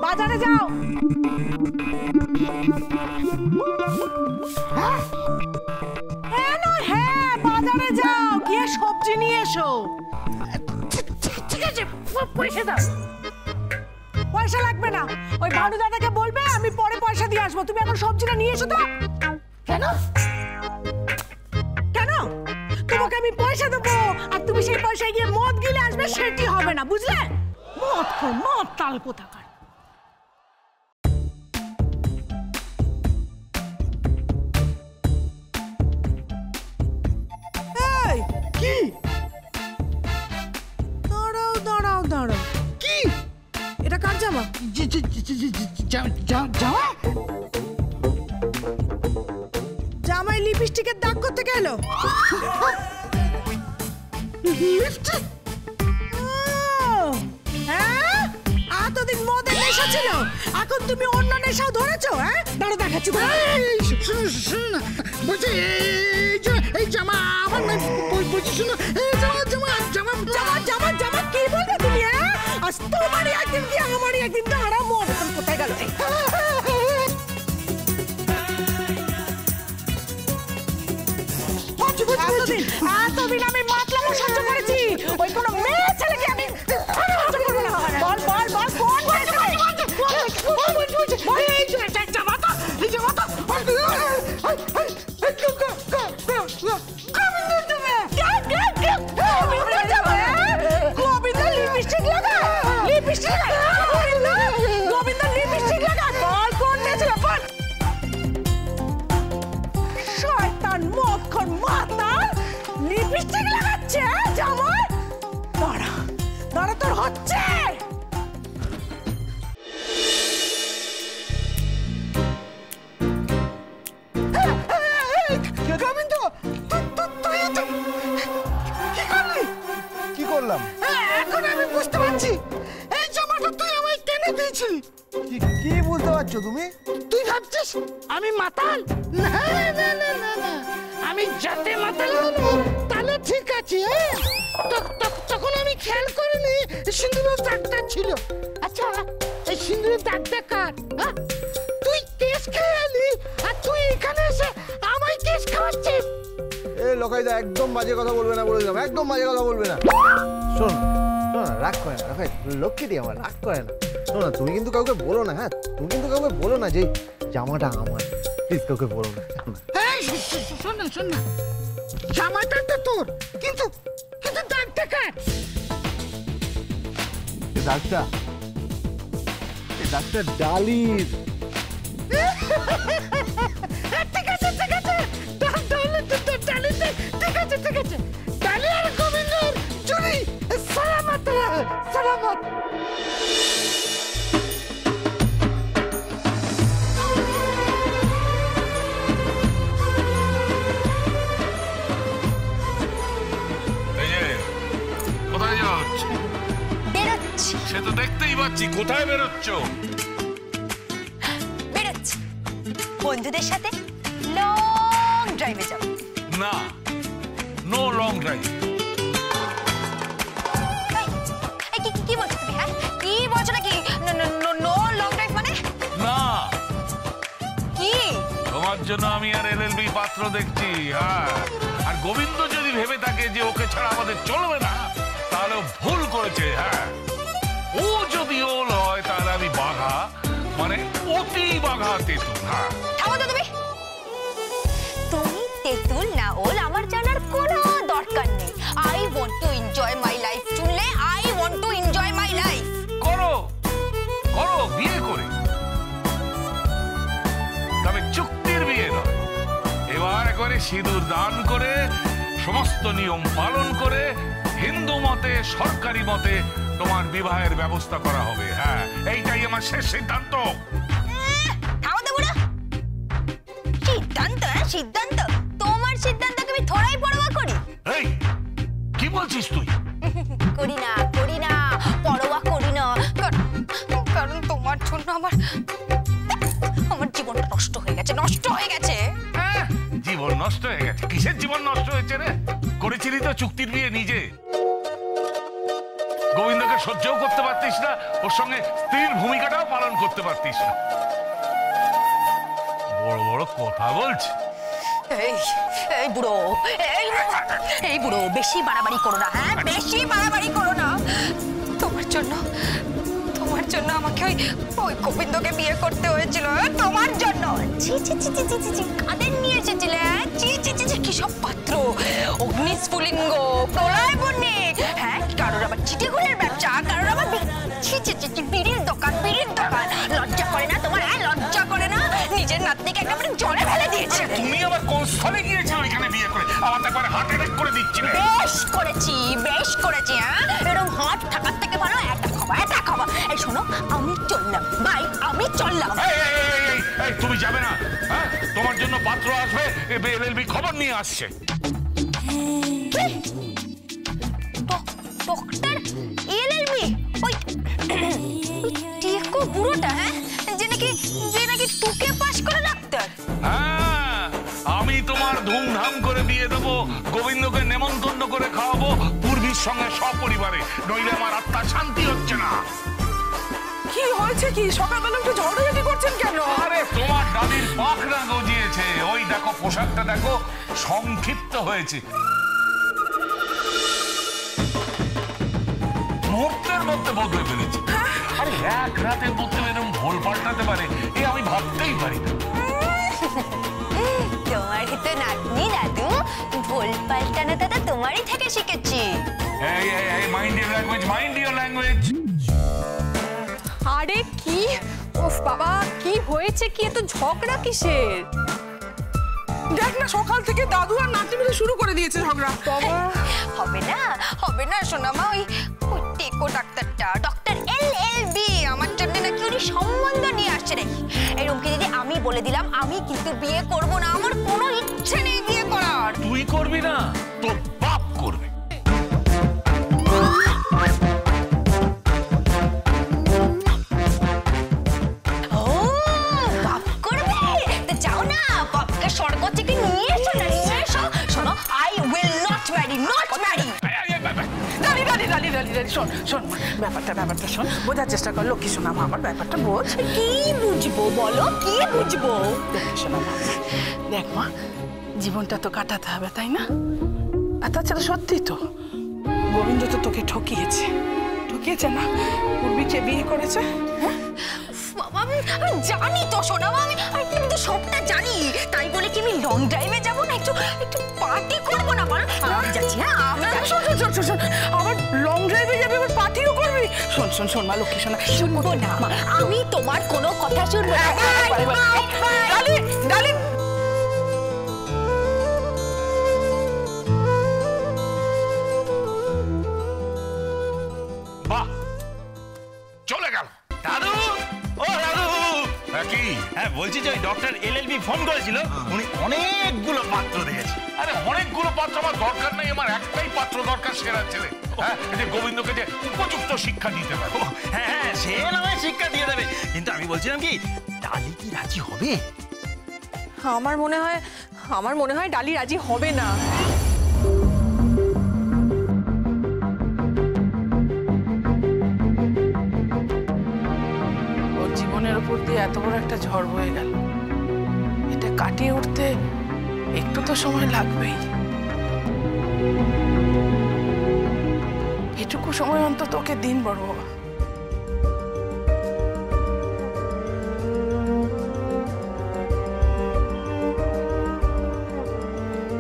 বাজারে যাও। হ্যাঁ, বাজারে যাও, গিয়ে সবজি নিয়ে এসো। ঠিক আছে, পয়সা দাও। পয়সা লাগবে না, ওই ভানু দাদাকে বলবে আমি পরে পয়সা দিয়ে আসবো। তুমি এখন সবজিটা নিয়ে এসো তো। কেন কেন? তোমাকে আমি পয়সা দেবো আর তুমি সেই পয়সায় গিয়ে মদ গিলে আসবে, সেটি হবে না, বুঝলে? মদ তাল কোথাকার। এই কি? দাঁড়াও দাঁড়াও দাঁড়াও, কি এটা? কার জামা? জামা? জামাই লিপস্টিকের দাগ করতে গেল? লিপস্টিক? হ্যাঁ, এতদিন মদের নেশা ছিল, এখন তুমি অন্য নেশাও ধরেছো? হ্যাঁ, দাঁড়ো দেখাচ্ছি। বলছি এই জামা আমার নয়, বলছি শুনো, জামা কি বলবে তুমি? হ্যাঁ, আজ তোমারই একদিন কি আমারই একদিন। দাঁড়া, মদ কোথায় গেল? এতদিন আমি মাতলামো সহ্য করেছি, ওই কোনো মেয়ে ছেলেকে আমি সহ্য করবো না। বল বল বল, কোন গোবিন্দ লিপস্টিক লাগা, গোবিন্দ লিপস্টিক লাগা, বল কোন ছিল? বল। শয়তান মদখোর মাতাল লিপস্টিক লাগাচ্ছে জামাই। দাঁড়া দাঁড়া, তোর হচ্ছে। গোবিন্দ, কি করলাম? এখন আমি বুঝতে পারছি এই জামাটা তুই আমায় কেনে দিয়েছিলি। কি বুঝতে পারছো তুমি? তুই ভাবছিস আমি মাতাল? না না না না না, আমি যাতে মাতাল হবো তাহলে ঠিক আছে। তখন আমি খেয়াল করিনি সিঁদুরের দাগটা ছিল। আচ্ছা, এই সিঁদুরের দাগটা কার? তুই কেস খেয়ালি আর তুই এখানে এসে আমায় কেস খাওয়াচ্ছিস। এই লোকাইদা, একদম বাজে কথা বলবে না, বলে দিলাম, একদম বাজে কথা বলবে না। শোন শোন, রাগ করে না লোকাই, লক্ষ্মী দিয়ে আমার রাগ করে না। শোন না, তুমি কিন্তু কাউকে বলো না। হ্যাঁ, তুমি কিন্তু কাউকে বলো না যে জামাটা আমার, প্লিজ কাউকে বলো না। শোন না শোন না, জামাটা তো তোর, কিন্তু কিন্তু দাগটা কার? Doctor, doctor ডালির। ঠিক আছে ঠিক আছে, ঠিক আছে ঠিক আছে, ডালি আর গোবিন্দর চুরি সালামত সালামত। কোথায় যাচ্ছ? বেরোচ্ছি। সে তো দেখতেই পাচ্ছি, কোথায় বেরোচ্ছ? বেরোচ্ছি বন্ধুদের সাথে লং ড্রাইভে যাব। না, নো লং ড্রাইভ। কি বলছো তুমি? হ্যাঁ, কি বলছো নাকি? নো লং ড্রাইভ মানে? না, কি? তোমার জন্য আমি আর এলএলবি পাত্র দেখছি। হ্যাঁ, আর গোবিন্দ যদি ভেবে থাকে যে ওকে ছাড়া আমাদের চলবে না, তাহলে ভুল করেছে। হ্যাঁ, ও যদি ওল হয় তাহলে আমি বাঘা, মানে অতি বাঘা তেঁতুল। হ্যাঁ, থামো তো তুমি। তুমি তেঁতুল না ওল আমার জানার কোনো দরকার নেই। I want to enjoy my life. শুনলে? I want to enjoy my life. করো করো, বিয়ে করে, তবে চুক্তির বিয়ে নয়। এবার একবারে সিঁদুর দান করে, সমস্ত নিয়ম পালন করে, হিন্দু মতে, সরকারি মতে তোমার বিবাহের ব্যবস্থা করা হবে। হ্যাঁ, এইটাই আমার শেষ সিদ্ধান্ত। থামো তো বুড়ো। সিদ্ধান্ত? সিদ্ধান্ত? তোমার সিদ্ধান্তকে আমি থোড়াই পরোয়া করি? এই কি বলছিস তুই? করি না পরোয়া করি না, কারণ তোমার জন্য আমার জীবনটা নষ্ট হয়ে গেছে, নষ্ট হয়ে গেছে। জীবন নষ্ট হয়ে গেছে? কিসের জীবন নষ্ট হয়েছে রে? করেছিলি তো চুক্তির বিয়ে নিজে। গোবিন্দকে সহ্যও করতে পারতিস না, ওর সঙ্গে স্ত্রীর ভূমিকাটাও পালন করতে পারতিস না। বড় বড় কথা বলছি। এই বুড়ো, এই বুড়ো, বেশি বাড়াবাড়ি করো না, হ্যাঁ বেশি বাড়াবাড়ি করো না। তোমার জন্য আমাকে ওই গোবিন্দকে বিয়ে করতে হয়েছিল, তোমার জন্য। ছি ছি ছি ছি ছি ছি, কাদের নিয়ে এসেছিলে? ছি ছি ছি ছি, কি সব পাত্র, অগ্নিস্ফুলিঙ্গ, প্রলয় বন্যিক, হ্যাঁ কারোর আবার চিঠিগুলের ব্যবসা, কারোর আবার ছি ছি ছি ছি, বিড়ির দোকান। লজ্জা করে না তোমার? হ্যাঁ লজ্জা করে না? নিজের নাতনিকে একেবারে জলে ফেলে দিয়েছে। তুমি আবার কোন স্থলে গিয়েছিলে ওইখানে বিয়ে করে? আমার তো একবার হার্ট অ্যাটাক করে দিচ্ছিলে। বেশ করেছি, হ্যাঁ এরকম হাত থাকার থেকে ভালো এটা খাওয়া। এই শোনো, আমি চললাম ভাই, আমি চললাম। এই তুমি যাবে না? হ্যাঁ তোমার জন্য পাত্র আসবে, এলএলবি খবর নিয়ে আসছে। ডক্টর এলএলবি, ওই টেকো বুড়োটা, হ্যাঁ যে নাকি তোকে পাস করে ডাক্তার। হ্যাঁ আমি তোমার ধুমধাম করে বিয়ে দেবো, গোবিন্দকে নেমন্তন্ন করে খাওয়াবো পূর্বীর সঙ্গে সপরিবারে, নইলে আমার আত্মা শান্তি হচ্ছে না। কি হয়েছে? কি সকালবেলা একটু ঝড়ঝাটি করছেন কেন? আরে তোমার দাদির পাখনা গজিয়েছে, ওই দেখো পোশাকটা দেখো সংক্ষিপ্ত হয়েছে। মুহূর্তের মধ্যে বদলে ফেলেছে। আরে এক রাতের মধ্যে এরকম ভোল পাল্টাতে পারে এ আমি ভাবতেই পারি না। তোমার তো নাতনি দাদু, ভোল পাল্টানো দাদা তোমারই থেকে শিখেছি। এই মাইন্ড ইওর ল্যাঙ্গুয়েজ। আরে কি, ওফ বাবা কি হয়েছে? কি এত ঝগড়া কিসের? দেখ না, সকাল থেকে দাদু আর নাতি মিলে শুরু করে দিয়েছে ঝগড়া। হবে না সোনামা, ওই টেকো ডাক্তারটা, ডক্টর এলএলবি আমার জন্য নাকি উনি সম্বন্ধ নিয়ে আসছে রে। এরকম কি দিদি আমি বলে দিলাম, আমি কিন্তু বিয়ে করব না, আমার কোনো ইচ্ছে নেই বিয়ে করার। তুই করবি না, তোর বাপ করবে। ও বাপ করবে? তো যাও না, বাপকে স্বর্গ থেকে নিয়ে এসো না, নিয়ে এসো। শোনো, আই উইল নট ম্যারি। ডালি, শোন ব্যাপারটা শোন, বোঝার চেষ্টা কর। লক্ষ্মী সোনামা, আমার ব্যাপারটা বোঝ। কি বুঝবো বলো, কি বুঝবো? লক্ষ্মী সোনামা, দেখ মা, জীবনটা তো কাটাতে হবে, তাই না? আর তাছাড়া সত্যি তো গোবিন্দ তো তোকে ঠকিয়েছে না? পূর্বীকে বিয়ে করেছে। হ্যাঁ বাবা, আমি জানি তো সোনামা, আমি তো সবটা জানি। তাই বলে কি আমি লং ড্রাইভে যাবো না? একটু পার্টি করবো না? বল আমি যাচ্ছি। হ্যাঁ আমি শোন, আবার লং ড্রাইভে যাবে, আবার পার্টিও করবি? শোন মা, লক্ষ্মী সোনা, শুনবো না, আমি তোমার কোনো কথা শুনবো না। ডালি, বাহ চলে গেল। দাদু, ও দাদু, কি? হ্যাঁ বলছি যে ওই ডক্টর এলএলবি ফোন করেছিল, উনি অনেকগুলো পাত্র দেখেছে। আরে অনেকগুলো পাত্র আমার দরকার নেই, আমার একটাই পাত্র দরকার, সেরা ছেলে। হ্যাঁ যে গোবিন্দকে যে উপযুক্ত শিক্ষা দিতে পারে। হ্যাঁ সে না হয় শিক্ষা দিয়ে দেবে, কিন্তু আমি বলছিলাম কি, ডালি কি রাজি হবে? আমার মনে হয় ডালি রাজি হবে না। ওর জীবনের উপর দিয়ে এত বড় একটা ঝড় বয়ে গেল, এটা কাটিয়ে উঠতে একটু তো সময় লাগবেই। এটুকু সময় অন্তত ওকে দিন বড় বাবা।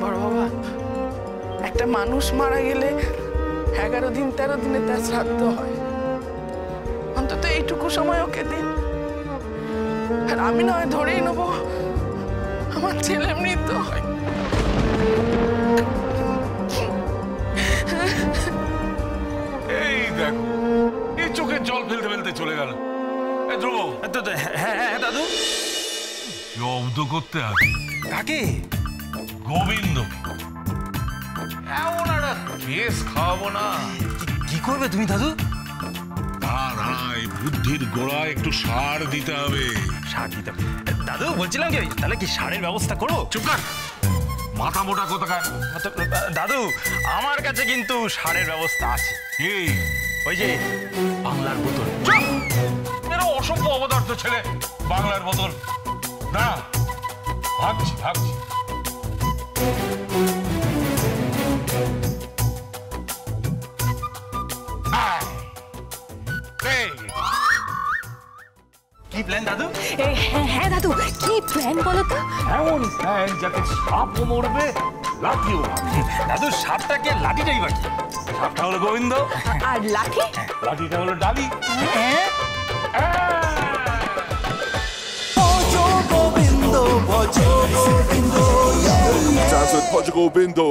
বড় বাবা, একটা মানুষ মারা গেলে 11 দিন 13 দিনে তার শ্রাদ্ধ হয়। অন্তত এইটুকু সময় ওকে দিন। আর আমি নয় ধরেই নেবো আমার ছেলে মৃত্যু হয়। এই দেখো, এই চোখের জল ফেলতে ফেলতে চলে গেল। ধ্রুব, হ্যাঁ দাদু, জব্দ করতে হবে। কাকে? গোবিন্দ। এমন একটা কেস খাওয়াবো না। কি করবে তুমি দাদু? দাঁড়া, এই বুদ্ধির গোড়ায় একটু সার দিতে হবে। সার দিতে হবে? দাদু বলছিলাম কি, তাহলে কি সারের ব্যবস্থা করো? চুপ কর, মাথা মোটা কোথাকার। দাদু আমার কাছে কিন্তু সারের ব্যবস্থা আছে। এই ওই যে বাংলার বোতল। এরা অসভ্য অবদার্থ ছেলে। বাংলার বদল না, ভাবছি ভাবছি। কি প্ল্যান দাদু? হ্যাঁ দাদু, কি প্ল্যান বলো তো? এমন প্ল্যান যাতে সাপও মরবে, লাঠিও মারবে। দাদু সাপটাকে লাঠিটাই বাকি। সাপটা হলো গোবিন্দ, আর লাঠি? লাঠিটা হলো ডালি। Dance with Portugal Bindo.